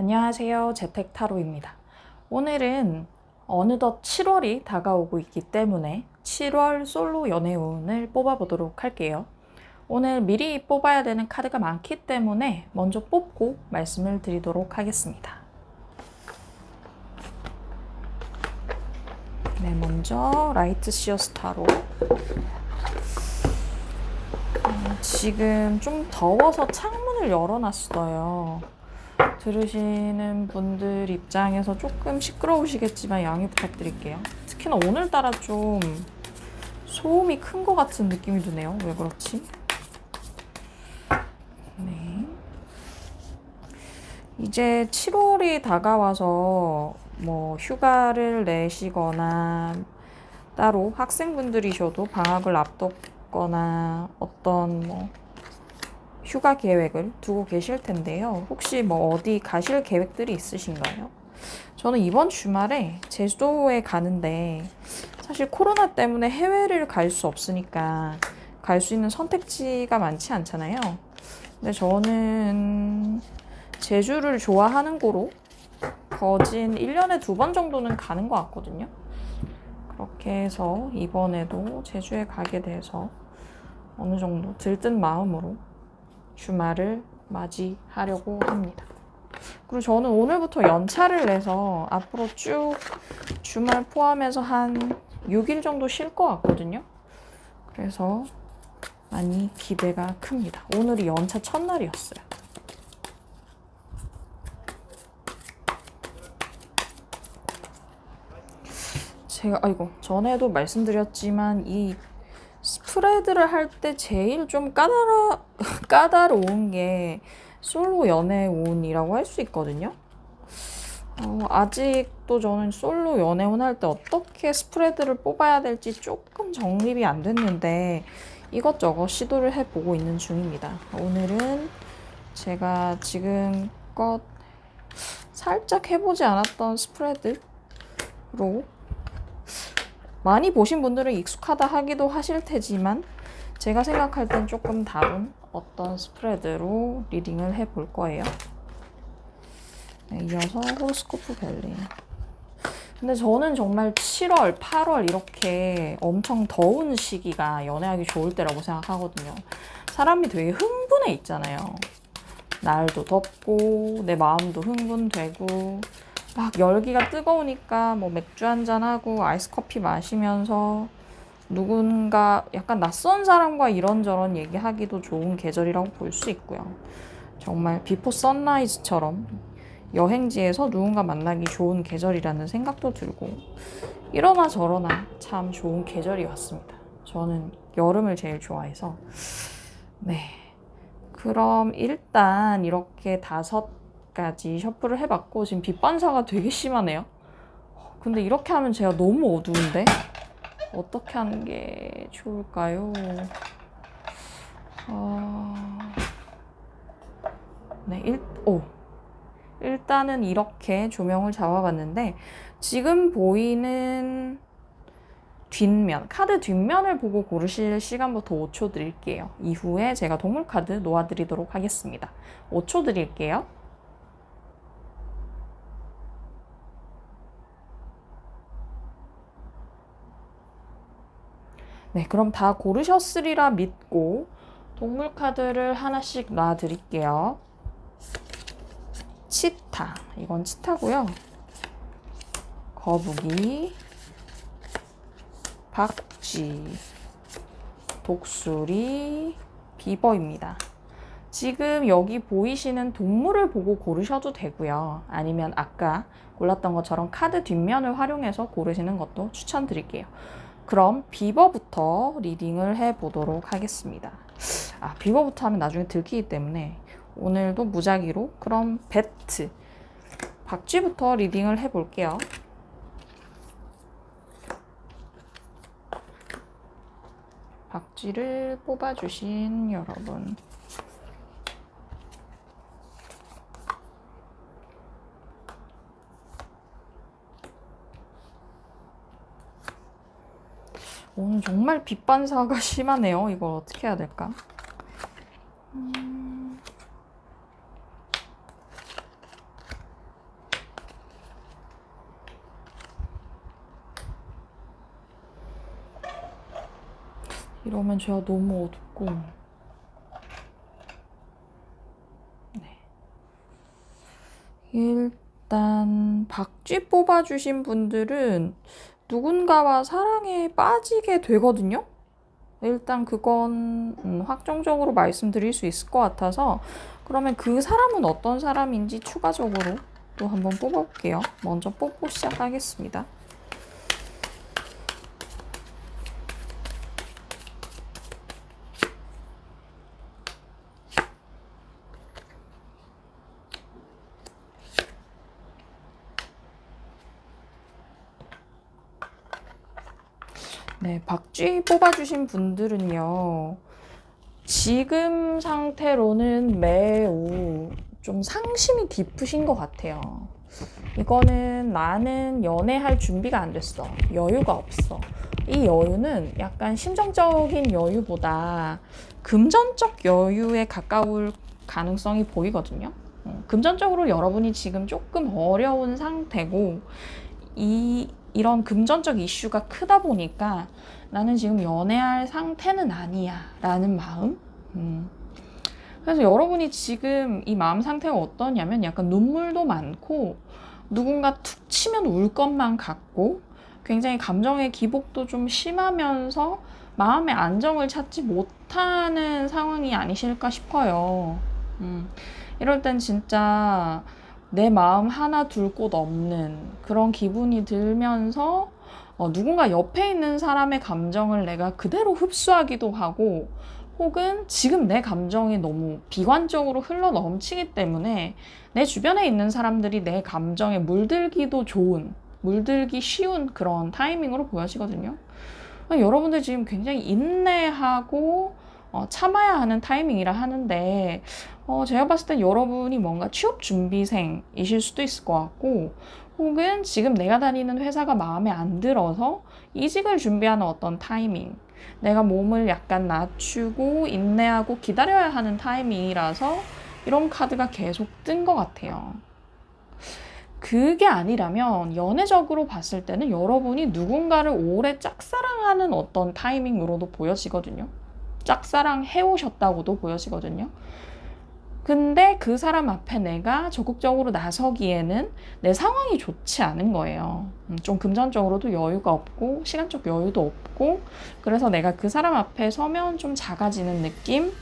안녕하세요. 재택타로입니다. 오늘은 어느덧 7월이 다가오고 있기 때문에 7월 솔로 연애운을 뽑아보도록 할게요. 오늘 미리 뽑아야 되는 카드가 많기 때문에 먼저 뽑고 말씀을 드리도록 하겠습니다. 네, 먼저 라이트 시어스 타로. 지금 좀 더워서 창문을 열어놨어요. 들으시는 분들 입장에서 조금 시끄러우시겠지만 양해 부탁드릴게요. 특히나 오늘따라 좀 소음이 큰 것 같은 느낌이 드네요. 왜 그렇지? 네. 이제 7월이 다가와서 뭐 휴가를 내시거나 따로 학생분들이셔도 방학을 앞뒀거나 어떤 뭐 휴가 계획을 두고 계실 텐데요. 혹시 뭐 어디 가실 계획들이 있으신가요? 저는 이번 주말에 제주도에 가는데 사실 코로나 때문에 해외를 갈 수 없으니까 갈 수 있는 선택지가 많지 않잖아요. 근데 저는 제주를 좋아하는 거로 거진 1년에 2번 정도는 가는 것 같거든요. 그렇게 해서 이번에도 제주에 가게 돼서 어느 정도 들뜬 마음으로 주말을 맞이하려고 합니다. 그리고 저는 오늘부터 연차를 내서 앞으로 쭉 주말 포함해서 한 6일 정도 쉴 것 같거든요. 그래서 많이 기대가 큽니다. 오늘이 연차 첫날이었어요. 제가 전에도 말씀드렸지만 이 스프레드를 할 때 제일 좀 까다로운 게 솔로 연애운이라고 할 수 있거든요. 아직도 저는 솔로 연애운 할 때 어떻게 스프레드를 뽑아야 될지 조금 정립이 안 됐는데 이것저것 시도를 해보고 있는 중입니다. 오늘은 제가 지금껏 살짝 해보지 않았던 스프레드로 많이 보신 분들은 익숙하다 하기도 하실 테지만 제가 생각할 땐 조금 다른 어떤 스프레드로 리딩을 해볼 거예요. 네, 이어서 호로스코프 벨리. 근데 저는 정말 7월, 8월 이렇게 엄청 더운 시기가 연애하기 좋을 때라고 생각하거든요. 사람이 되게 흥분해 있잖아요. 날도 덥고 내 마음도 흥분되고 막 열기가 뜨거우니까 뭐 맥주 한잔하고 아이스 커피 마시면서 누군가 약간 낯선 사람과 이런저런 얘기하기도 좋은 계절이라고 볼 수 있고요. 정말 비포 선라이즈처럼 여행지에서 누군가 만나기 좋은 계절이라는 생각도 들고 이러나 저러나 참 좋은 계절이 왔습니다. 저는 여름을 제일 좋아해서. 네. 그럼 일단 이렇게 5가지 셔플을 해봤고 지금 빛 반사가 되게 심하네요. 근데 이렇게 하면 제가 너무 어두운데? 어떻게 하는 게 좋을까요? 네, 일단은 이렇게 조명을 잡아봤는데 지금 보이는 뒷면, 카드 뒷면을 보고 고르실 시간부터 5초 드릴게요. 이후에 제가 동물 카드 놓아드리도록 하겠습니다. 5초 드릴게요. 네, 그럼 다 고르셨으리라 믿고 동물 카드를 하나씩 놔드릴게요. 치타, 이건 치타고요. 거북이, 박쥐, 독수리, 비버입니다. 지금 여기 보이시는 동물을 보고 고르셔도 되고요. 아니면 아까 골랐던 것처럼 카드 뒷면을 활용해서 고르시는 것도 추천드릴게요. 그럼 비버부터 리딩을 해보도록 하겠습니다. 비버부터 하면 나중에 들키기 때문에 오늘도 무작위로 그럼 배트, 박쥐부터 리딩을 해볼게요. 박쥐를 뽑아주신 여러분, 오늘 정말 빛 반사가 심하네요. 이걸 어떻게 해야 될까? 이러면 제가 너무 어둡고. 네. 일단 박쥐 뽑아주신 분들은 누군가와 사랑에 빠지게 되거든요. 일단 그건 확정적으로 말씀드릴 수 있을 것 같아서, 그러면 그 사람은 어떤 사람인지 추가적으로 또 한번 뽑아볼게요. 먼저 뽑고 시작하겠습니다. 네, 박쥐 뽑아주신 분들은요, 지금 상태로는 매우 좀 상심이 깊으신 것 같아요. 이거는 나는 연애할 준비가 안 됐어. 여유가 없어. 이 여유는 약간 심정적인 여유보다 금전적 여유에 가까울 가능성이 보이거든요. 금전적으로 여러분이 지금 조금 어려운 상태고, 이런 금전적 이슈가 크다 보니까 나는 지금 연애할 상태는 아니야 라는 마음. 그래서 여러분이 지금 이 마음 상태가 어떠냐면 약간 눈물도 많고 누군가 툭 치면 울 것만 같고 굉장히 감정의 기복도 좀 심하면서 마음의 안정을 찾지 못하는 상황이 아니실까 싶어요. 이럴 땐 진짜 내 마음 하나 둘 곳 없는 그런 기분이 들면서 누군가 옆에 있는 사람의 감정을 내가 그대로 흡수하기도 하고, 혹은 지금 내 감정이 너무 비관적으로 흘러 넘치기 때문에 내 주변에 있는 사람들이 내 감정에 물들기도 좋은, 물들기 쉬운 그런 타이밍으로 보여지거든요. 여러분들 지금 굉장히 인내하고 참아야 하는 타이밍이라 하는데, 제가 봤을 땐 여러분이 뭔가 취업 준비생이실 수도 있을 것 같고, 혹은 지금 내가 다니는 회사가 마음에 안 들어서 이직을 준비하는 어떤 타이밍, 내가 몸을 약간 낮추고 인내하고 기다려야 하는 타이밍이라서 이런 카드가 계속 뜬 것 같아요. 그게 아니라면 연애적으로 봤을 때는 여러분이 누군가를 오래 짝사랑하는 어떤 타이밍으로도 보여지거든요. 짝사랑 해오셨다고도 보여지거든요. 근데 그 사람 앞에 내가 적극적으로 나서기에는 내 상황이 좋지 않은 거예요. 좀 금전적으로도 여유가 없고 시간적 여유도 없고, 그래서 내가 그 사람 앞에 서면 좀 작아지는 느낌?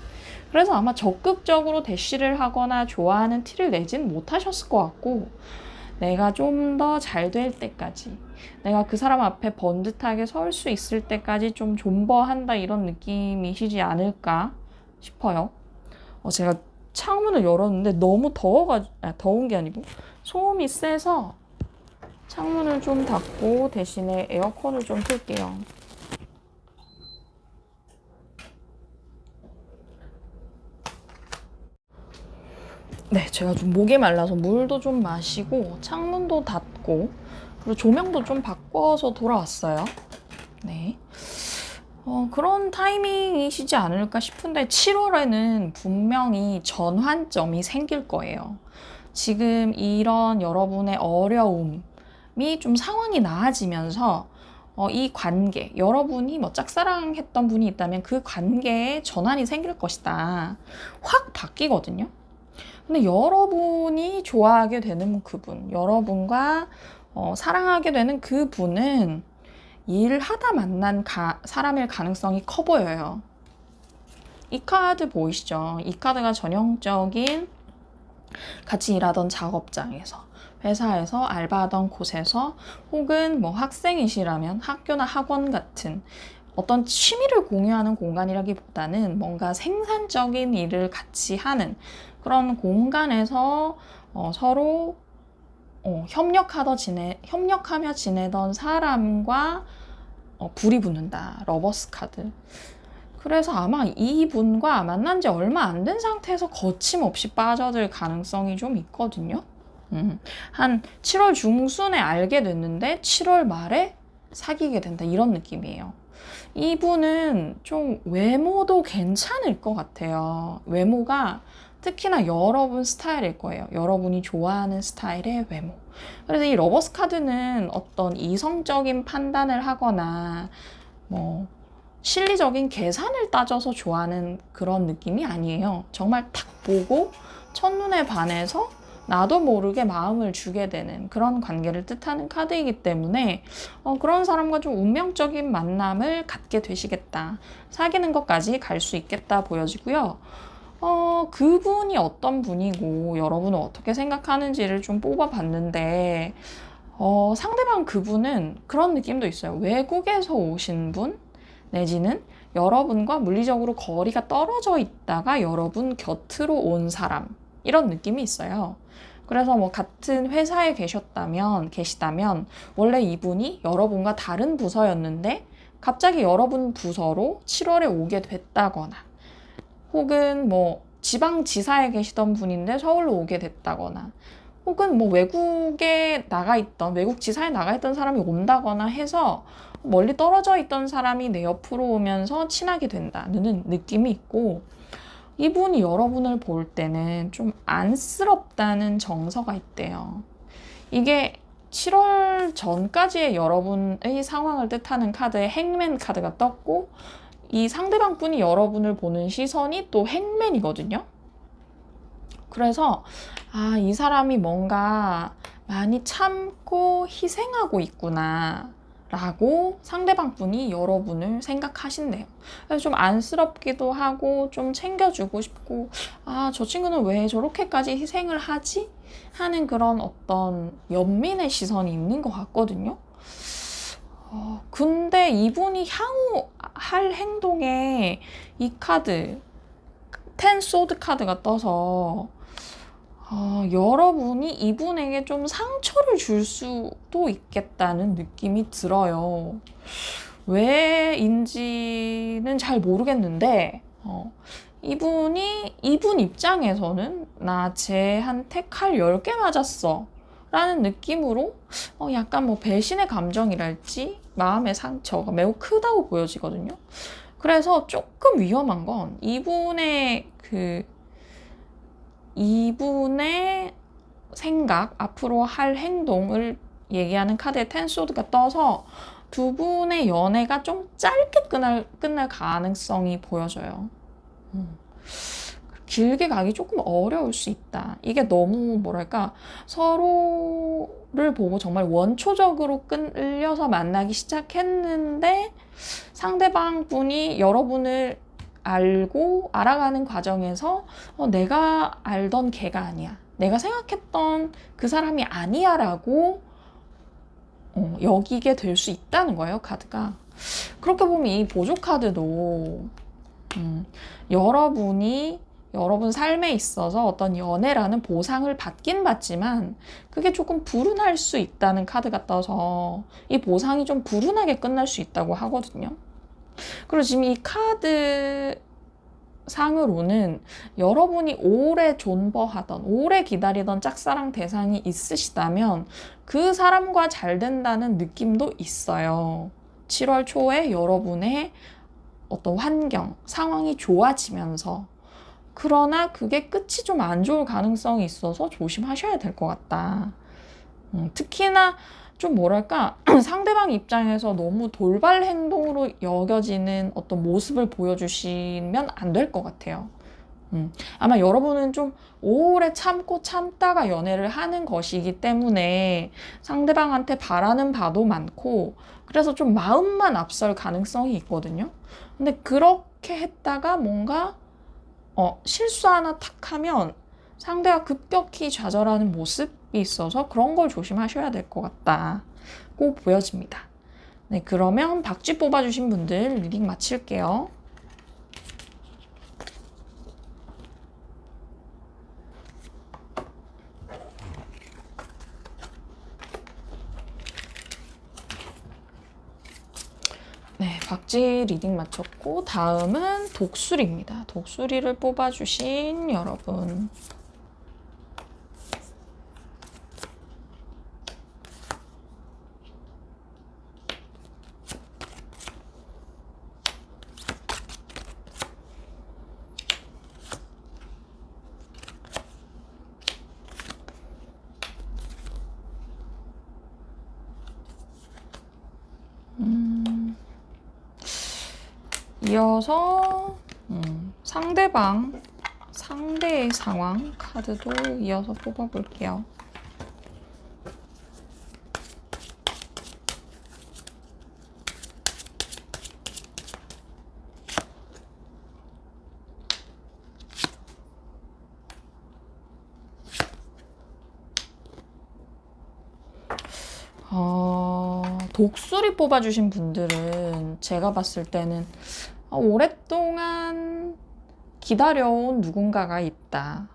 그래서 아마 적극적으로 대시를 하거나 좋아하는 티를 내진 못하셨을 것 같고, 내가 좀 더 잘 될 때까지, 내가 그 사람 앞에 번듯하게 설 수 있을 때까지 좀 존버한다, 이런 느낌이시지 않을까 싶어요. 제가 창문을 열었는데 너무 더운 게 아니고 소음이 세서 창문을 좀 닫고 대신에 에어컨을 좀 틀게요. 네, 제가 좀 목이 말라서 물도 좀 마시고 창문도 닫고 그리고 조명도 좀 바꿔서 돌아왔어요. 네. 그런 타이밍이시지 않을까 싶은데 7월에는 분명히 전환점이 생길 거예요. 지금 이런 여러분의 어려움이 좀 상황이 나아지면서 이 관계, 여러분이 뭐 짝사랑했던 분이 있다면 그 관계에 전환이 생길 것이다. 확 바뀌거든요. 근데 여러분이 좋아하게 되는 그분, 여러분과 사랑하게 되는 그분은 일하다 만난 사람일 가능성이 커 보여요. 이 카드 보이시죠? 이 카드가 전형적인 같이 일하던 작업장에서, 회사에서, 알바하던 곳에서, 혹은 뭐 학생이시라면 학교나 학원 같은 어떤 취미를 공유하는 공간이라기보다는 뭔가 생산적인 일을 같이 하는 그런 공간에서 서로 협력하며 지내던 사람과 불이 붙는다. 러버스 카드. 그래서 아마 이분과 만난 지 얼마 안 된 상태에서 거침없이 빠져들 가능성이 좀 있거든요. 한 7월 중순에 알게 됐는데 7월 말에 사귀게 된다, 이런 느낌이에요. 이분은 좀 외모도 괜찮을 것 같아요. 외모가 특히나 여러분 스타일일 거예요. 여러분이 좋아하는 스타일의 외모. 그래서 이 러버스 카드는 어떤 이성적인 판단을 하거나 뭐 실리적인 계산을 따져서 좋아하는 그런 느낌이 아니에요. 정말 탁 보고 첫눈에 반해서 나도 모르게 마음을 주게 되는 그런 관계를 뜻하는 카드이기 때문에 그런 사람과 좀 운명적인 만남을 갖게 되시겠다. 사귀는 것까지 갈 수 있겠다 보여지고요. 그분이 어떤 분이고 여러분은 어떻게 생각하는지를 좀 뽑아봤는데 상대방 그분은 그런 느낌도 있어요. 외국에서 오신 분 내지는 여러분과 물리적으로 거리가 떨어져 있다가 여러분 곁으로 온 사람 이런 느낌이 있어요. 그래서 뭐 같은 회사에 계시다면 원래 이분이 여러분과 다른 부서였는데 갑자기 여러분 부서로 7월에 오게 됐다거나 혹은 뭐 지방지사에 계시던 분인데 서울로 오게 됐다거나 혹은 뭐 외국 지사에 나가 있던 사람이 온다거나 해서 멀리 떨어져 있던 사람이 내 옆으로 오면서 친하게 된다는 느낌이 있고 이분이 여러분을 볼 때는 좀 안쓰럽다는 정서가 있대요. 이게 7월 전까지의 여러분의 상황을 뜻하는 카드에 행맨 카드가 떴고 이 상대방 분이 여러분을 보는 시선이 또 행맨이거든요. 그래서 이 사람이 뭔가 많이 참고 희생하고 있구나 라고 상대방 분이 여러분을 생각하신대요. 그래서 좀 안쓰럽기도 하고 좀 챙겨주고 싶고 저 친구는 왜 저렇게까지 희생을 하지? 하는 그런 어떤 연민의 시선이 있는 것 같거든요. 근데 이분이 향후 할 행동에 이 카드 텐 소드 카드가 떠서 여러분이 이분에게 좀 상처를 줄 수도 있겠다는 느낌이 들어요. 왜인지는 잘 모르겠는데, 이분 입장에서는 나 쟤한테 칼 10개 맞았어. 라는 느낌으로, 약간 뭐 배신의 감정이랄지, 마음의 상처가 매우 크다고 보여지거든요. 그래서 조금 위험한 건 이분의 생각, 앞으로 할 행동을 얘기하는 카드에 텐소드가 떠서 두 분의 연애가 좀 짧게 끝날 가능성이 보여져요. 길게 가기 조금 어려울 수 있다. 이게 너무 뭐랄까 서로를 보고 정말 원초적으로 끌려서 만나기 시작했는데 상대방 분이 여러분을 알고 알아가는 과정에서 내가 알던 걔가 아니야. 내가 생각했던 그 사람이 아니야 라고 여기게 될 수 있다는 거예요, 카드가. 그렇게 보면 이 보조 카드도 여러분이 여러분 삶에 있어서 어떤 연애라는 보상을 받긴 받지만 그게 조금 불운할 수 있다는 카드가 떠서 이 보상이 좀 불운하게 끝날 수 있다고 하거든요. 그리고 지금 이 카드 상으로는 여러분이 오래 존버하던, 오래 기다리던 짝사랑 대상이 있으시다면 그 사람과 잘 된다는 느낌도 있어요. 7월 초에 여러분의 어떤 환경, 상황이 좋아지면서 그러나 그게 끝이 좀 안 좋을 가능성이 있어서 조심하셔야 될 것 같다. 특히나 좀 뭐랄까 상대방 입장에서 너무 돌발 행동으로 여겨지는 어떤 모습을 보여주시면 안 될 것 같아요. 아마 여러분은 좀 오래 참고 참다가 연애를 하는 것이기 때문에 상대방한테 바라는 바도 많고 그래서 좀 마음만 앞설 가능성이 있거든요. 근데 그렇게 했다가 뭔가 실수 하나 탁 하면 상대가 급격히 좌절하는 모습이 있어서 그런 걸 조심하셔야 될 것 같다고 보여집니다. 네, 그러면 박쥐 뽑아주신 분들 리딩 마칠게요. 네, 박쥐 리딩 마쳤고 다음은 독수리입니다. 독수리를 뽑아주신 여러분. 이어서 상대의 상황 카드도 이어서 뽑아볼게요. 독수리 뽑아주신 분들은 제가 봤을 때는 오랫동안 기다려온 누군가가 있다.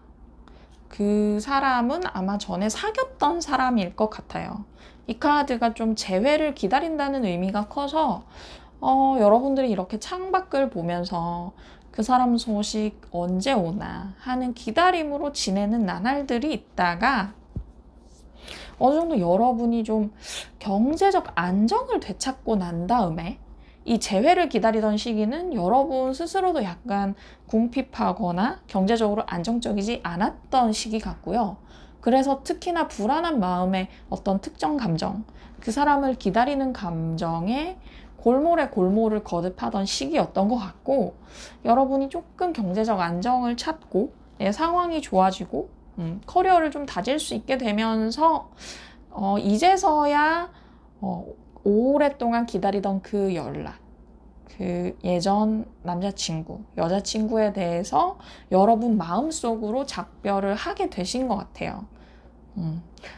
그 사람은 아마 전에 사귀었던 사람일 것 같아요. 이 카드가 좀 재회를 기다린다는 의미가 커서 여러분들이 이렇게 창밖을 보면서 그 사람 소식 언제 오나 하는 기다림으로 지내는 나날들이 있다가 어느 정도 여러분이 좀 경제적 안정을 되찾고 난 다음에 이 재회를 기다리던 시기는 여러분 스스로도 약간 궁핍하거나 경제적으로 안정적이지 않았던 시기 같고요. 그래서 특히나 불안한 마음에 어떤 특정 감정, 그 사람을 기다리는 감정에 골몰에 골몰을 거듭하던 시기였던 것 같고, 여러분이 조금 경제적 안정을 찾고 상황이 좋아지고 커리어를 좀 다질 수 있게 되면서 이제서야 오랫동안 기다리던 그 연락, 그 예전 남자친구, 여자친구에 대해서 여러분 마음속으로 작별을 하게 되신 것 같아요.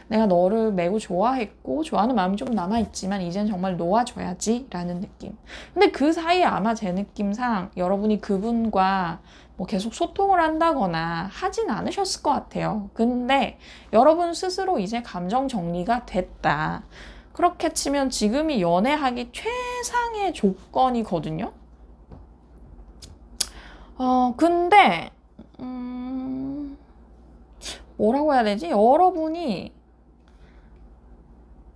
내가 너를 매우 좋아했고 좋아하는 마음이 좀 남아있지만 이젠 정말 놓아줘야지 라는 느낌. 근데 그 사이에 아마 제 느낌상 여러분이 그분과 뭐 계속 소통을 한다거나 하진 않으셨을 것 같아요. 근데 여러분 스스로 이제 감정 정리가 됐다. 그렇게 치면 지금이 연애하기 최상의 조건이거든요. 근데 뭐라고 해야 되지? 여러분이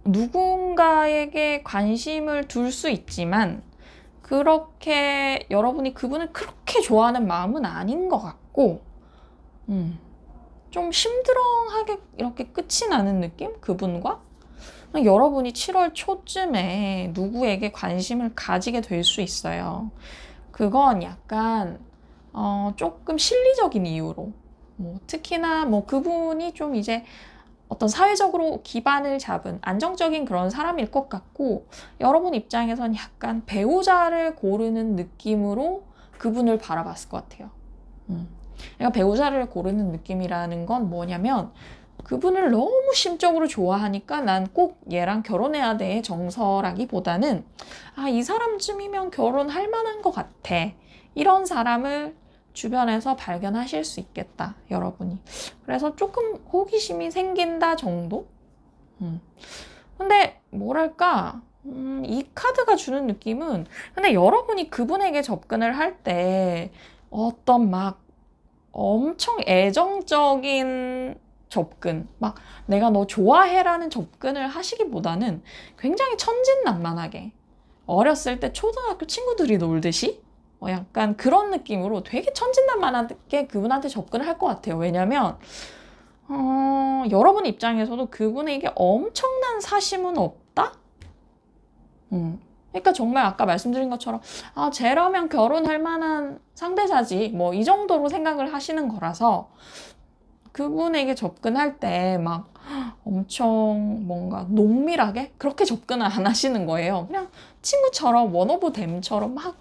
누군가에게 관심을 둘 수 있지만 그렇게 여러분이 그분을 그렇게 좋아하는 마음은 아닌 것 같고 좀 심드렁하게 이렇게 끝이 나는 느낌? 그분과? 여러분이 7월 초쯤에 누구에게 관심을 가지게 될 수 있어요. 그건 약간 조금 실리적인 이유로 특히나 그분이 좀 이제 어떤 사회적으로 기반을 잡은 안정적인 그런 사람일 것 같고, 여러분 입장에선 약간 배우자를 고르는 느낌으로 그분을 바라봤을 것 같아요. 그러니까 배우자를 고르는 느낌이라는 건 뭐냐면 그분을 너무 심적으로 좋아하니까 난 꼭 얘랑 결혼해야 돼 정서라기보다는 이 사람쯤이면 결혼할 만한 것 같아. 이런 사람을 주변에서 발견하실 수 있겠다, 여러분이. 그래서 조금 호기심이 생긴다 정도? 근데 뭐랄까, 이 카드가 주는 느낌은 근데 여러분이 그분에게 접근을 할 때 어떤 막 엄청 애정적인 접근, 막 내가 너 좋아해라는 접근을 하시기보다는 굉장히 천진난만하게 어렸을 때 초등학교 친구들이 놀듯이 약간 그런 느낌으로 되게 천진난만하게 그분한테 접근을 할 것 같아요. 왜냐면 여러분 입장에서도 그분에게 엄청난 사심은 없다? 그러니까 정말 아까 말씀드린 것처럼 쟤라면 결혼할 만한 상대자지 뭐 이 정도로 생각을 하시는 거라서 그분에게 접근할 때 막 엄청 뭔가 농밀하게 그렇게 접근을 안 하시는 거예요. 그냥 친구처럼 원 오브 댐처럼 막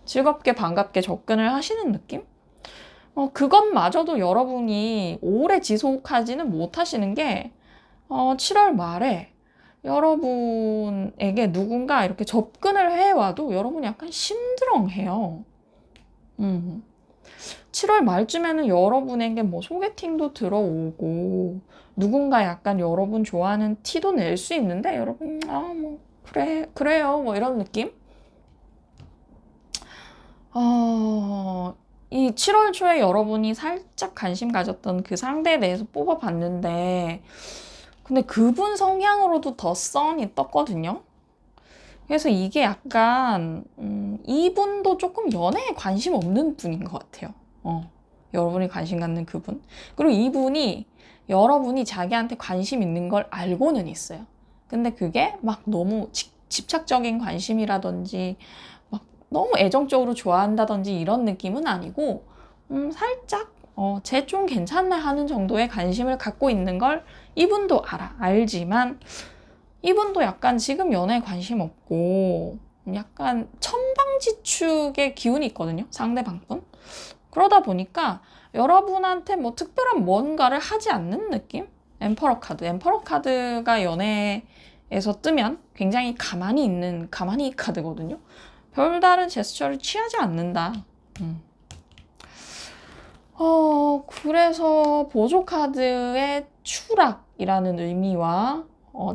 즐겁게 반갑게 접근을 하시는 느낌? 그것마저도 여러분이 오래 지속하지는 못하시는 게 7월 말에 여러분에게 누군가 이렇게 접근을 해와도 여러분이 약간 심드렁해요. 7월 말쯤에는 여러분에게 뭐 소개팅도 들어오고 누군가 약간 여러분 좋아하는 티도 낼 수 있는데 여러분 뭐 그래요 뭐 이런 느낌? 이 7월 초에 여러분이 살짝 관심 가졌던 그 상대에 대해서 뽑아봤는데 근데 그분 성향으로도 더 선이 떴거든요. 그래서 이게 약간 이분도 조금 연애에 관심 없는 분인 것 같아요. 여러분이 관심 갖는 그분. 그리고 이분이 여러분이 자기한테 관심 있는 걸 알고는 있어요. 근데 그게 막 너무 집착적인 관심이라든지 막 너무 애정적으로 좋아한다든지 이런 느낌은 아니고 살짝 쟤 좀 괜찮네 하는 정도의 관심을 갖고 있는 걸 이분도 알지만 이분도 약간 지금 연애에 관심 없고 약간 천방지축의 기운이 있거든요. 상대방분. 그러다 보니까 여러분한테 뭐 특별한 뭔가를 하지 않는 느낌? 엠퍼러 카드. 엠퍼러 카드가 연애에서 뜨면 굉장히 가만히 카드거든요. 별다른 제스처를 취하지 않는다. 그래서 보조 카드의 추락이라는 의미와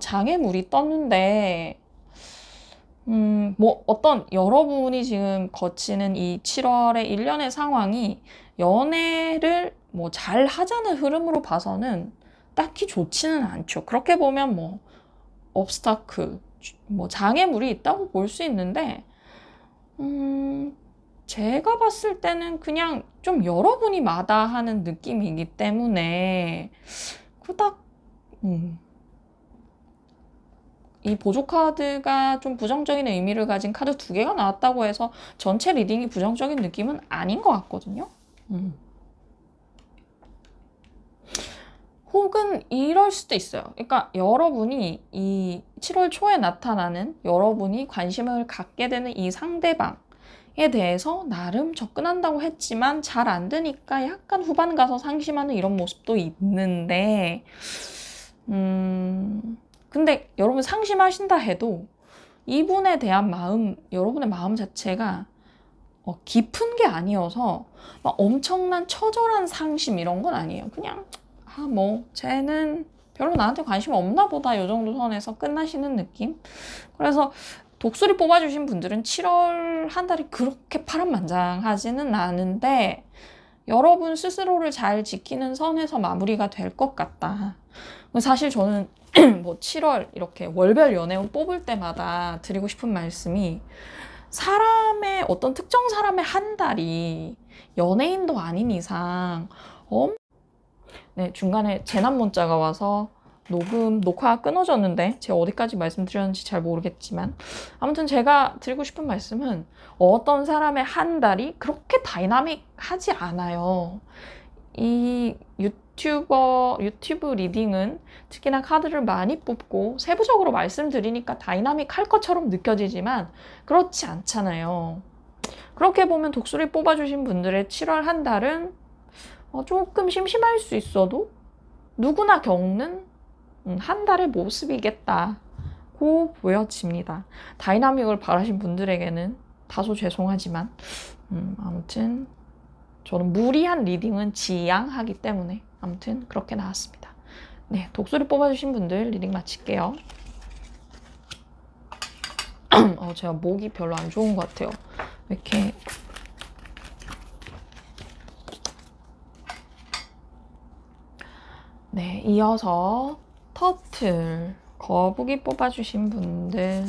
장애물이 떴는데, 뭐 어떤 여러분이 지금 거치는 이 7월의 일련의 상황이 연애를 뭐 잘 하자는 흐름으로 봐서는 딱히 좋지는 않죠. 그렇게 보면 뭐 obstacle, 뭐 장애물이 있다고 볼 수 있는데, 제가 봤을 때는 그냥 좀 여러분이 마다하는 느낌이기 때문에 그닥 이 보조 카드가 좀 부정적인 의미를 가진 카드 2개가 나왔다고 해서 전체 리딩이 부정적인 느낌은 아닌 것 같거든요. 혹은 이럴 수도 있어요. 그러니까 여러분이 이 7월 초에 나타나는 여러분이 관심을 갖게 되는 이 상대방에 대해서 나름 접근한다고 했지만 잘 안 되니까 약간 후반 가서 상심하는 이런 모습도 있는데 근데 여러분 상심하신다 해도 이분에 대한 마음, 여러분의 마음 자체가 깊은 게 아니어서 막 엄청난 처절한 상심 이런 건 아니에요. 그냥 뭐 쟤는 별로 나한테 관심 없나 보다 요 정도 선에서 끝나시는 느낌? 그래서 독수리 뽑아주신 분들은 7월 한 달이 그렇게 파란만장하지는 않은데 여러분 스스로를 잘 지키는 선에서 마무리가 될 것 같다. 사실 저는 뭐 7월 이렇게 월별 연애운 뽑을 때마다 드리고 싶은 말씀이 사람의 어떤 특정 사람의 한 달이 연예인도 아닌 이상 네, 중간에 재난 문자가 와서 녹화가 끊어졌는데 제가 어디까지 말씀드렸는지 잘 모르겠지만 아무튼 제가 드리고 싶은 말씀은 어떤 사람의 한 달이 그렇게 다이나믹하지 않아요. 이 유튜브 리딩은 특히나 카드를 많이 뽑고 세부적으로 말씀드리니까 다이나믹할 것처럼 느껴지지만 그렇지 않잖아요. 그렇게 보면 독수리 뽑아주신 분들의 7월 한 달은 조금 심심할 수 있어도 누구나 겪는 한 달의 모습이겠다고 보여집니다. 다이나믹을 바라신 분들에게는 다소 죄송하지만 아무튼 저는 무리한 리딩은 지양하기 때문에 아무튼 그렇게 나왔습니다. 네, 독수리 뽑아주신 분들 리딩 마칠게요. 제가 목이 별로 안 좋은 것 같아요. 왜 이렇게 네, 이어서 터틀 거북이 뽑아주신 분들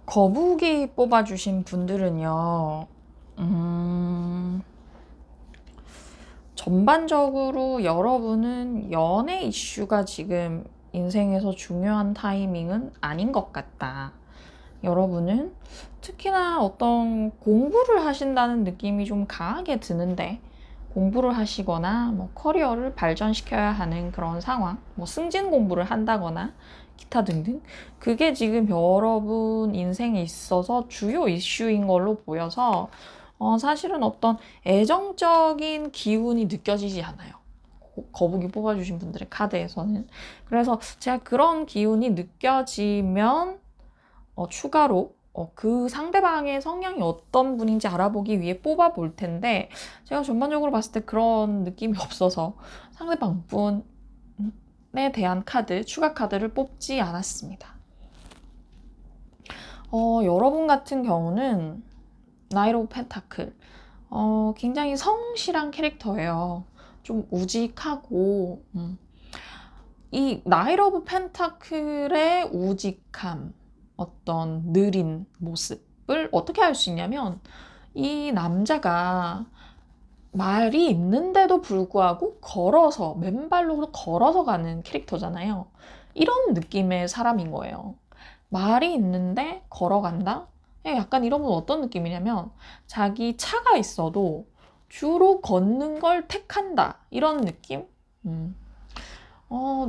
거북이 뽑아주신 분들은요, 전반적으로 여러분은 연애 이슈가 지금 인생에서 중요한 타이밍은 아닌 것 같다. 여러분은 특히나 어떤 공부를 하신다는 느낌이 좀 강하게 드는데 공부를 하시거나 뭐 커리어를 발전시켜야 하는 그런 상황, 뭐 승진 공부를 한다거나 기타 등등 그게 지금 여러분 인생에 있어서 주요 이슈인 걸로 보여서 사실은 어떤 애정적인 기운이 느껴지지 않아요. 거북이 뽑아주신 분들의 카드에서는. 그래서 제가 그런 기운이 느껴지면 추가로 그 상대방의 성향이 어떤 분인지 알아보기 위해 뽑아볼 텐데 제가 전반적으로 봤을 때 그런 느낌이 없어서 상대방 분에 대한 카드, 추가 카드를 뽑지 않았습니다. 여러분 같은 경우는 나이트 오브 펜타클 굉장히 성실한 캐릭터예요. 좀 우직하고 이 나이트 오브 펜타클의 우직함, 어떤 느린 모습을 어떻게 알 수 있냐면 이 남자가 말이 있는데도 불구하고 걸어서 맨발로 걸어서 가는 캐릭터잖아요. 이런 느낌의 사람인 거예요. 말이 있는데 걸어간다? 약간 이런 건 어떤 느낌이냐면 자기 차가 있어도 주로 걷는 걸 택한다. 이런 느낌?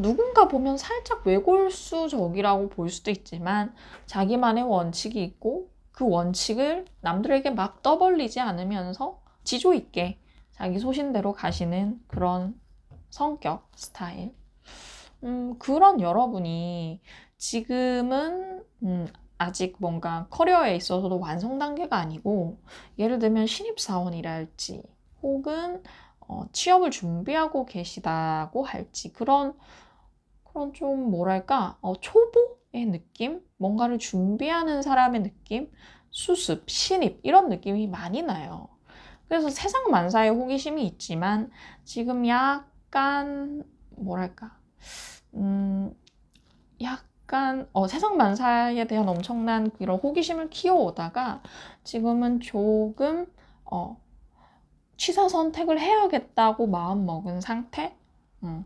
누군가 보면 살짝 외골수적이라고 볼 수도 있지만 자기만의 원칙이 있고 그 원칙을 남들에게 막 떠벌리지 않으면서 지조 있게 자기 소신대로 가시는 그런 성격, 스타일. 그런 여러분이 지금은 아직 뭔가 커리어에 있어서도 완성 단계가 아니고 예를 들면 신입사원이랄지 혹은 취업을 준비하고 계시다고 할지 그런 좀 뭐랄까 초보의 느낌? 뭔가를 준비하는 사람의 느낌? 수습, 신입 이런 느낌이 많이 나요. 그래서 세상 만사에 호기심이 있지만 지금 약간 뭐랄까 약간 세상 만사에 대한 엄청난 이런 호기심을 키워오다가 지금은 조금 취사 선택을 해야겠다고 마음먹은 상태?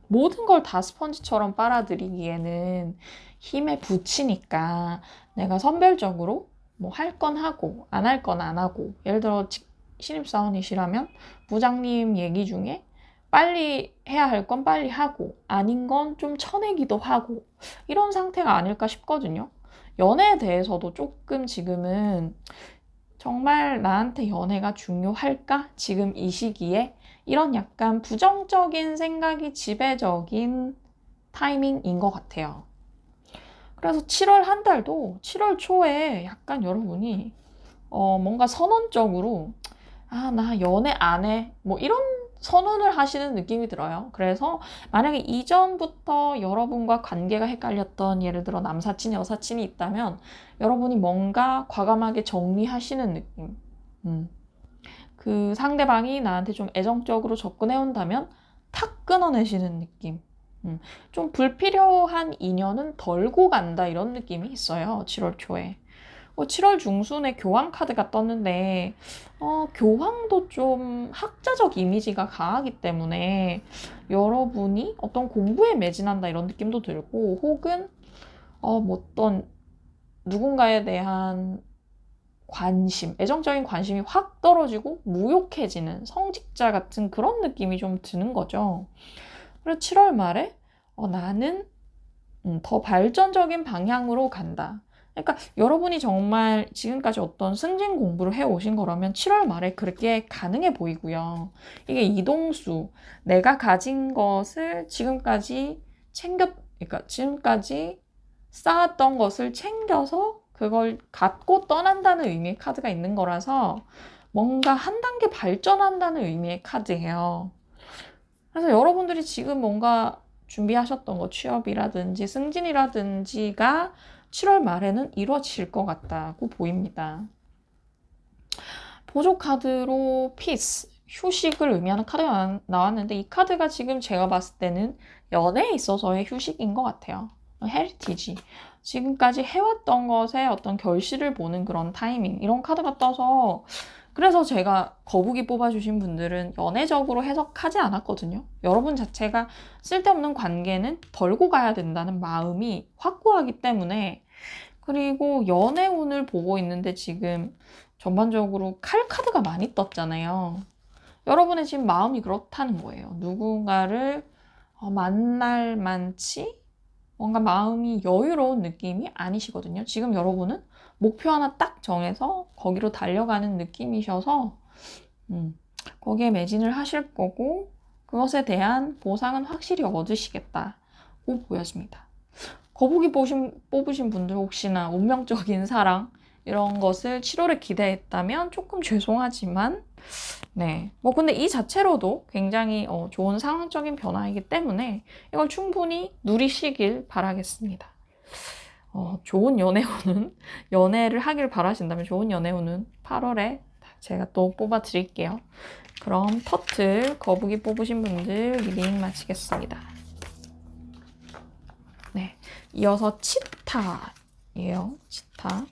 모든 걸 다 스펀지처럼 빨아들이기에는 힘에 부치니까 내가 선별적으로 뭐 할 건 하고 안 할 건 안 하고 예를 들어 신입사원이시라면 부장님 얘기 중에 빨리 해야 할 건 빨리 하고 아닌 건 좀 쳐내기도 하고 이런 상태가 아닐까 싶거든요. 연애에 대해서도 조금 지금은 정말 나한테 연애가 중요할까? 지금 이 시기에 이런 약간 부정적인 생각이 지배적인 타이밍인 것 같아요. 그래서 7월 한 달도 7월 초에 약간 여러분이 뭔가 선언적으로 나 연애 안 해. 뭐 이런 선언을 하시는 느낌이 들어요. 그래서 만약에 이전부터 여러분과 관계가 헷갈렸던 예를 들어 남사친, 여사친이 있다면 여러분이 뭔가 과감하게 정리하시는 느낌. 그 상대방이 나한테 좀 애정적으로 접근해 온다면 탁 끊어내시는 느낌. 좀 불필요한 인연은 덜고 간다 이런 느낌이 있어요. 7월 초에. 7월 중순에 교황 카드가 떴는데 교황도 좀 학자적 이미지가 강하기 때문에 여러분이 어떤 공부에 매진한다 이런 느낌도 들고 혹은 어떤 누군가에 대한 관심, 애정적인 관심이 확 떨어지고 무욕해지는 성직자 같은 그런 느낌이 좀 드는 거죠. 그래서 7월 말에 나는 더 발전적인 방향으로 간다. 그러니까 여러분이 정말 지금까지 어떤 승진 공부를 해오신 거라면 7월 말에 그렇게 가능해 보이고요. 이게 이동수, 내가 가진 것을 지금까지 그러니까 지금까지 쌓았던 것을 챙겨서 그걸 갖고 떠난다는 의미의 카드가 있는 거라서 뭔가 한 단계 발전한다는 의미의 카드예요. 그래서 여러분들이 지금 뭔가 준비하셨던 거 취업이라든지 승진이라든지가 7월 말에는 이루어질 것 같다고 보입니다. 보조 카드로 피스, 휴식을 의미하는 카드가 나왔는데 이 카드가 지금 제가 봤을 때는 연애에 있어서의 휴식인 것 같아요. 헤리티지. 지금까지 해왔던 것에 어떤 결실을 보는 그런 타이밍. 이런 카드가 떠서 그래서 제가 거북이 뽑아주신 분들은 연애적으로 해석하지 않았거든요. 여러분 자체가 쓸데없는 관계는 덜고 가야 된다는 마음이 확고하기 때문에 그리고 연애운을 보고 있는데 지금 전반적으로 칼 카드가 많이 떴잖아요. 여러분의 지금 마음이 그렇다는 거예요. 누군가를 만날 만치 뭔가 마음이 여유로운 느낌이 아니시거든요. 지금 여러분은 목표 하나 딱 정해서 거기로 달려가는 느낌이셔서 거기에 매진을 하실 거고 그것에 대한 보상은 확실히 얻으시겠다고 보여집니다. 거북이 뽑으신 분들 혹시나 운명적인 사랑 이런 것을 7월에 기대했다면 조금 죄송하지만 네, 근데 이 자체로도 굉장히 좋은 상황적인 변화이기 때문에 이걸 충분히 누리시길 바라겠습니다. 좋은 연애를 하길 바라신다면 좋은 연애운은 8월에 제가 또 뽑아 드릴게요. 그럼 터틀, 거북이 뽑으신 분들 리딩 마치겠습니다. 네, 이어서 치타예요. 치타.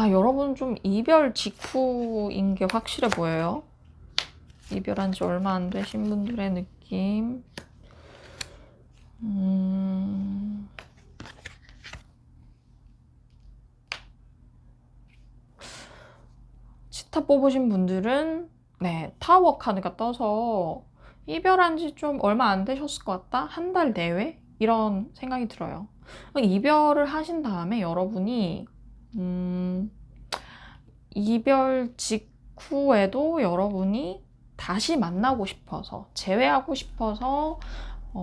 여러분 좀 이별 직후인 게 확실해 보여요. 이별한 지 얼마 안 되신 분들의 느낌. 치타 뽑으신 분들은 네, 타워 카드가 떠서 이별한 지 좀 얼마 안 되셨을 것 같다? 한 달 내외? 이런 생각이 들어요. 이별을 하신 다음에 여러분이 이별 직후에도 여러분이 다시 만나고 싶어서, 재회하고 싶어서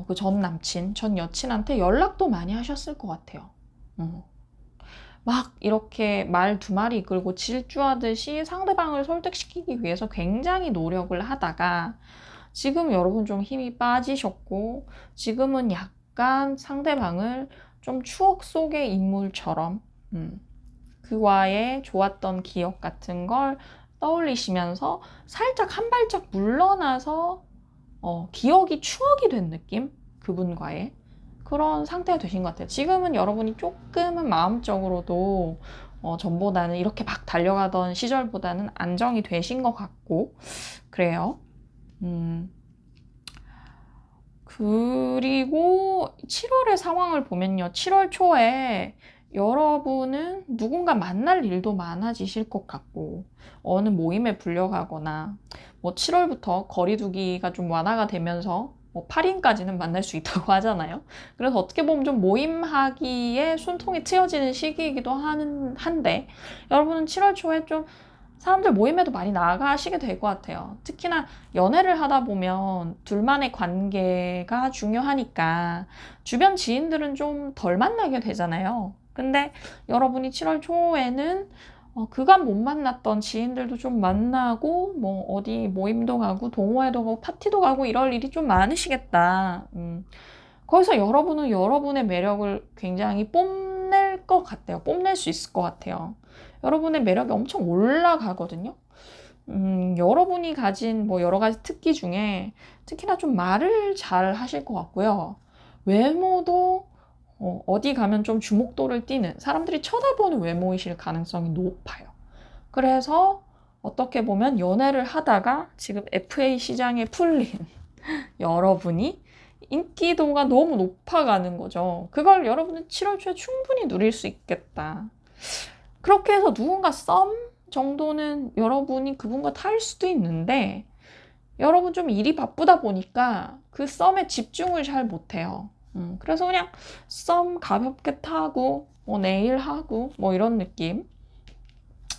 그 전 남친, 전 여친한테 연락도 많이 하셨을 것 같아요. 막 이렇게 말 두 마리 끌고 질주하듯이 상대방을 설득시키기 위해서 굉장히 노력을 하다가 지금 여러분 좀 힘이 빠지셨고 지금은 약간 상대방을 좀 추억 속의 인물처럼 그와의 좋았던 기억 같은 걸 떠올리시면서 살짝 한 발짝 물러나서 기억이 추억이 된 느낌? 그분과의 그런 상태가 되신 것 같아요. 지금은 여러분이 조금은 마음적으로도 전보다는 이렇게 막 달려가던 시절보다는 안정이 되신 것 같고 그래요. 그리고 7월의 상황을 보면요. 7월 초에 여러분은 누군가 만날 일도 많아지실 것 같고 어느 모임에 불려가거나 뭐 7월부터 거리두기가 좀 완화가 되면서 뭐 8인까지는 만날 수 있다고 하잖아요. 그래서 어떻게 보면 좀 모임하기에 숨통이 트여지는 시기이기도 한데 여러분은 7월 초에 좀 사람들 모임에도 많이 나가시게 될 것 같아요. 특히나 연애를 하다 보면 둘만의 관계가 중요하니까 주변 지인들은 좀 덜 만나게 되잖아요. 근데 여러분이 7월 초에는 그간 못 만났던 지인들도 좀 만나고 뭐 어디 모임도 가고 동호회도 가고 파티도 가고 이럴 일이 좀 많으시겠다. 거기서 여러분은 여러분의 매력을 굉장히 뽐낼 것 같아요. 뽐낼 수 있을 것 같아요. 여러분의 매력이 엄청 올라가거든요. 여러분이 가진 뭐 여러 가지 특기 중에 특히나 좀 말을 잘 하실 것 같고요. 외모도 어디 가면 좀 주목도를 띠는 사람들이 쳐다보는 외모이실 가능성이 높아요. 그래서 어떻게 보면 연애를 하다가 지금 FA 시장에 풀린 여러분이 인기도가 너무 높아가는 거죠. 그걸 여러분은 7월 초에 충분히 누릴 수 있겠다. 그렇게 해서 누군가 썸 정도는 여러분이 그분과 탈 수도 있는데 여러분 좀 일이 바쁘다 보니까 그 썸에 집중을 잘 못해요. 그래서 그냥 썸 가볍게 타고 뭐 내일 하고 뭐 이런 느낌.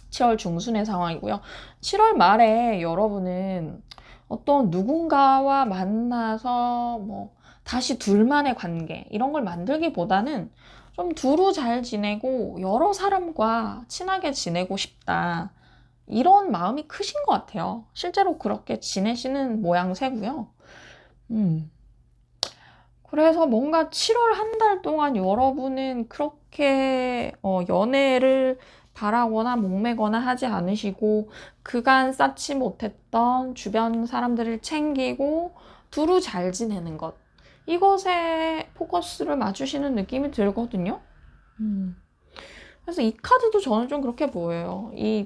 7월 중순의 상황이고요. 7월 말에 여러분은 어떤 누군가와 만나서 뭐 다시 둘만의 관계 이런 걸 만들기보다는 좀 두루 잘 지내고 여러 사람과 친하게 지내고 싶다. 이런 마음이 크신 것 같아요. 실제로 그렇게 지내시는 모양새고요. 그래서 뭔가 7월 한 달 동안 여러분은 그렇게 연애를 바라거나 목매거나 하지 않으시고 그간 쌓지 못했던 주변 사람들을 챙기고 두루 잘 지내는 것 이것에 포커스를 맞추시는 느낌이 들거든요. 그래서 이 카드도 저는 좀 그렇게 보여요. 이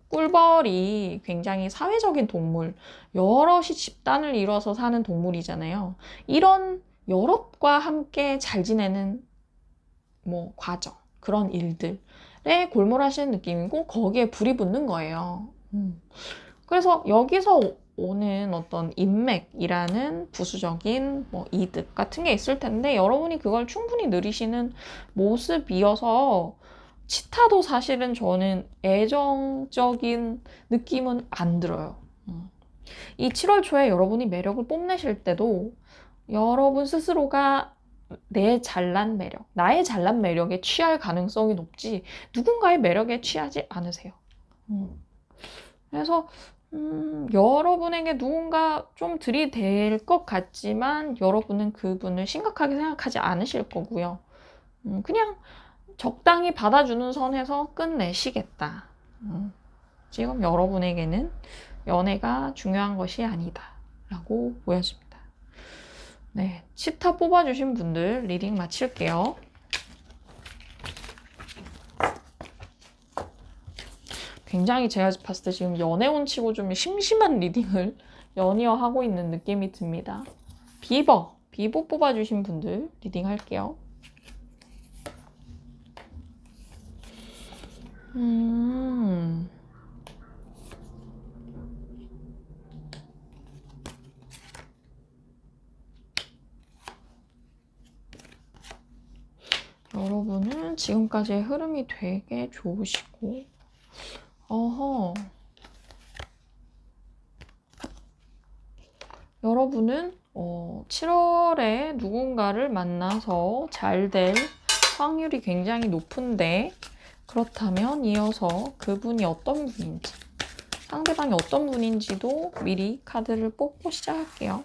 꿀벌이 굉장히 사회적인 동물, 여럿이 집단을 이뤄서 사는 동물이잖아요. 이런 여럿과 함께 잘 지내는 뭐 과정, 그런 일들에 골몰하시는 느낌이고 거기에 불이 붙는 거예요. 그래서 여기서 오는 어떤 인맥이라는 부수적인 뭐 이득 같은 게 있을 텐데 여러분이 그걸 충분히 누리시는 모습이어서 치타도 사실은 저는 애정적인 느낌은 안 들어요. 이 7월 초에 여러분이 매력을 뽐내실 때도 여러분 스스로가 내 잘난 매력, 나의 잘난 매력에 취할 가능성이 높지 누군가의 매력에 취하지 않으세요. 그래서 여러분에게 누군가 좀 들이댈 것 같지만 여러분은 그분을 심각하게 생각하지 않으실 거고요. 그냥 적당히 받아주는 선에서 끝내시겠다. 지금 여러분에게는 연애가 중요한 것이 아니다 라고 보여집니다. 네, 치타 뽑아주신 분들 리딩 마칠게요. 굉장히 제가 봤을 때 지금 연애운 치고 좀 심심한 리딩을 연이어 하고 있는 느낌이 듭니다. 비버 뽑아주신 분들 리딩 할게요. 여러분은 지금까지의 흐름이 되게 좋으시고, 여러분은 7월에 누군가를 만나서 잘 될 확률이 굉장히 높은데, 그렇다면 이어서 그분이 어떤 분인지, 상대방이 어떤 분인지도 미리 카드를 뽑고 시작할게요.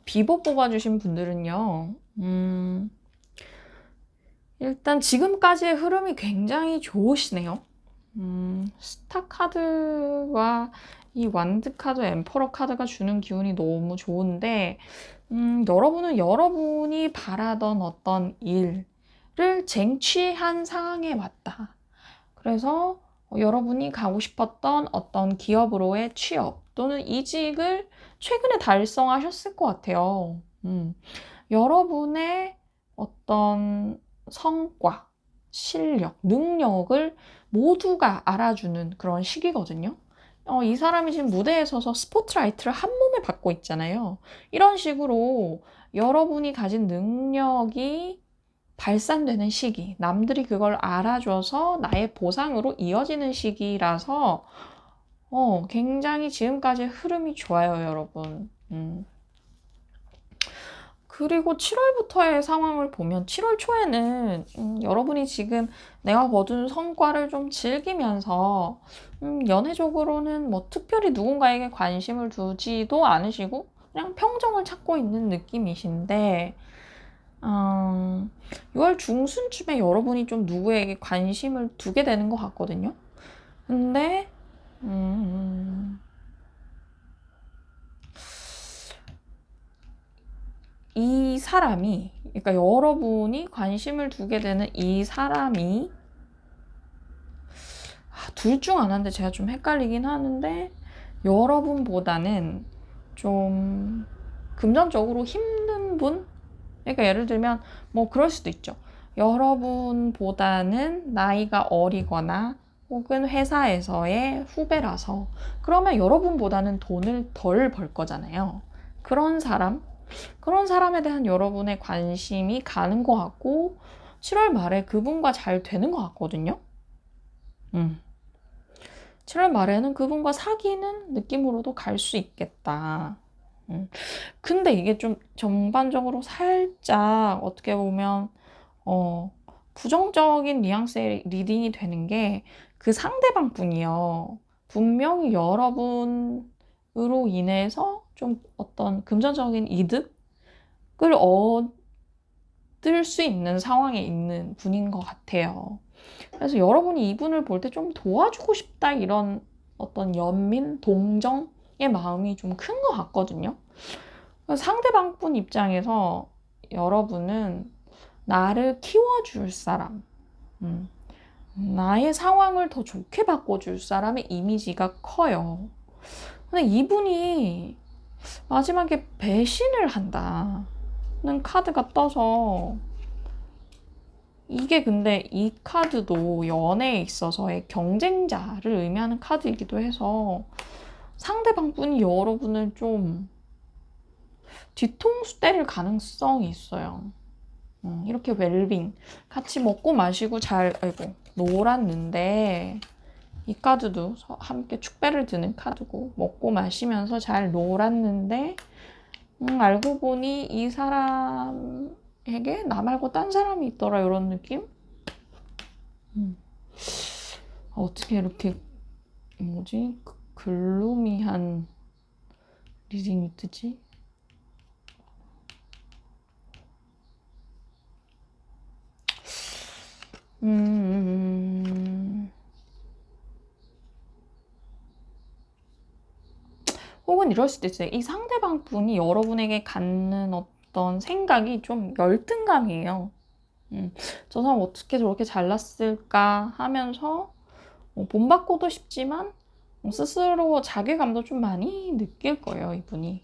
비버 뽑아주신 분들은요, 일단 지금까지의 흐름이 굉장히 좋으시네요. 스타 카드와 이 완드 카드, 엠퍼러 카드가 주는 기운이 너무 좋은데, 여러분은 여러분이 바라던 어떤 일을 쟁취한 상황에 왔다. 그래서 여러분이 가고 싶었던 어떤 기업으로의 취업 또는 이직을 최근에 달성하셨을 것 같아요. 여러분의 어떤 성과, 실력, 능력을 모두가 알아주는 그런 시기거든요. 이 사람이 지금 무대에 서서 스포트라이트를 한 몸에 받고 있잖아요. 이런 식으로 여러분이 가진 능력이 발산되는 시기, 남들이 그걸 알아줘서 나의 보상으로 이어지는 시기라서 굉장히 지금까지 흐름이 좋아요, 여러분. 그리고 7월부터의 상황을 보면 7월 초에는 여러분이 지금 내가 거둔 성과를 좀 즐기면서 연애적으로는 뭐 특별히 누군가에게 관심을 두지도 않으시고 그냥 평정을 찾고 있는 느낌이신데 6월 중순쯤에 여러분이 좀 누구에게 관심을 두게 되는 것 같거든요. 근데 이 사람이, 그러니까 여러분이 관심을 두게 되는 이 사람이 둘 중 하나인데 제가 좀 헷갈리긴 하는데 여러분보다는 좀 금전적으로 힘든 분? 그러니까 예를 들면 뭐 그럴 수도 있죠. 여러분보다는 나이가 어리거나 혹은 회사에서의 후배라서 그러면 여러분보다는 돈을 덜 벌 거잖아요. 그런 사람에 대한 여러분의 관심이 가는 것 같고 7월 말에 그분과 잘 되는 것 같거든요. 7월 말에는 그분과 사귀는 느낌으로도 갈 수 있겠다. 근데 이게 좀 전반적으로 살짝 어떻게 보면 부정적인 뉘앙스의 리딩이 되는 게 그 상대방 분이요. 분명히 여러분으로 인해서 좀 어떤 금전적인 이득을 얻을 수 있는 상황에 있는 분인 것 같아요. 그래서 여러분이 이분을 볼 때 좀 도와주고 싶다 이런 어떤 연민, 동정의 마음이 좀 큰 것 같거든요. 상대방 분 입장에서 여러분은 나를 키워줄 사람, 나의 상황을 더 좋게 바꿔줄 사람의 이미지가 커요. 근데 이분이 마지막에 배신을 한다는 카드가 떠서 이게 근데 이 카드도 연애에 있어서의 경쟁자를 의미하는 카드이기도 해서 상대방 분이 여러분을 좀 뒤통수 때릴 가능성이 있어요. 이렇게 웰빙 같이 먹고 마시고 잘 놀았는데 이 카드도 함께 축배를 드는 카드고 먹고 마시면서 잘 놀았는데 알고 보니 이 사람이 나 말고 딴 사람이 있더라 이런 느낌? 어떻게 이렇게 뭐지? 글루미한 리딩이 뜨지? 혹은 이럴 수도 있어요. 이 상대방 분이 여러분에게 갖는 어떤 생각이 좀 열등감이에요. 저 사람 어떻게 저렇게 잘났을까 하면서 본받고도 싶지만 스스로 자괴감도 좀 많이 느낄 거예요, 이분이.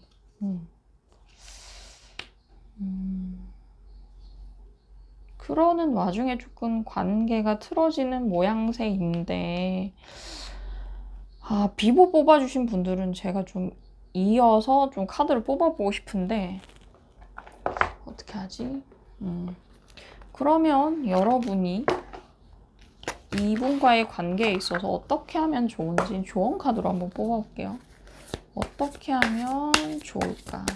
그러는 와중에 조금 관계가 틀어지는 모양새인데, 비보 뽑아주신 분들은 제가 좀 이어서 좀 카드를 뽑아보고 싶은데, 어떻게 하지? 그러면 여러분이 이분과의 관계에 있어서 어떻게 하면 좋은지 조언 카드로 한번 뽑아볼게요. 어떻게 하면 좋을까?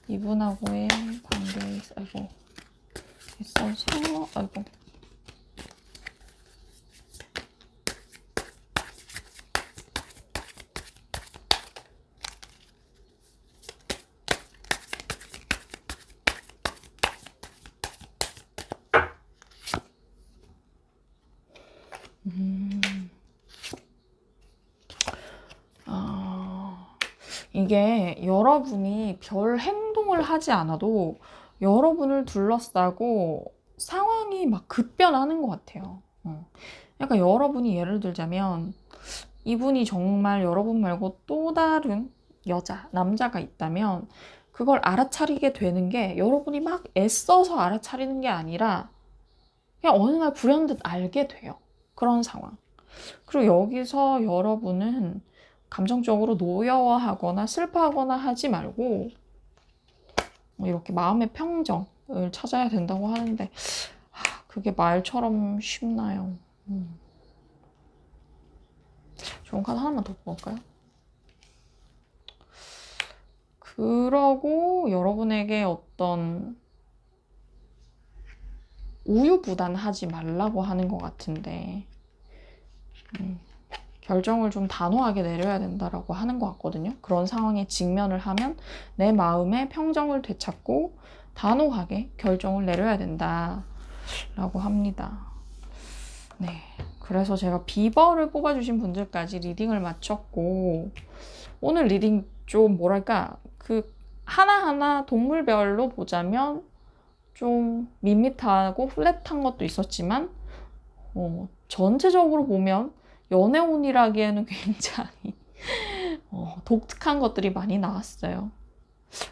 이분하고의 관계에 있어서, 아이고. 이게 여러분이 별 행동을 하지 않아도 여러분을 둘러싸고 상황이 막 급변하는 것 같아요. 약간 여러분이 예를 들자면 이분이 정말 여러분 말고 또 다른 남자가 있다면 그걸 알아차리게 되는 게 여러분이 막 애써서 알아차리는 게 아니라 그냥 어느 날 불현듯 알게 돼요. 그런 상황. 그리고 여기서 여러분은 감정적으로 노여워하거나 슬퍼하거나 하지 말고 이렇게 마음의 평정을 찾아야 된다고 하는데 그게 말처럼 쉽나요? 좋은 카드 하나만 더 뽑을까요? 그러고 여러분에게 어떤 우유부단하지 말라고 하는 것 같은데 결정을 좀 단호하게 내려야 된다라고 하는 것 같거든요. 그런 상황에 직면을 하면 내 마음의 평정을 되찾고 단호하게 결정을 내려야 된다라고 합니다. 네, 그래서 제가 비버를 뽑아주신 분들까지 리딩을 마쳤고 오늘 리딩 좀 뭐랄까 그 하나하나 동물별로 보자면 좀 밋밋하고 플랫한 것도 있었지만 전체적으로 보면 연애운이라기에는 굉장히 독특한 것들이 많이 나왔어요.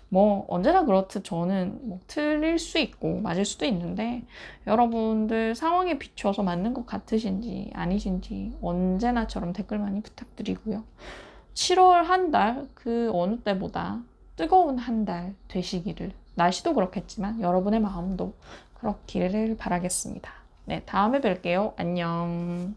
뭐 언제나 그렇듯 저는 뭐 틀릴 수 있고 맞을 수도 있는데 여러분들 상황에 비춰서 맞는 것 같으신지 아니신지 언제나처럼 댓글 많이 부탁드리고요. 7월 한 달 그 어느 때보다 뜨거운 한 달 되시기를, 날씨도 그렇겠지만 여러분의 마음도 그렇기를 바라겠습니다. 네, 다음에 뵐게요. 안녕.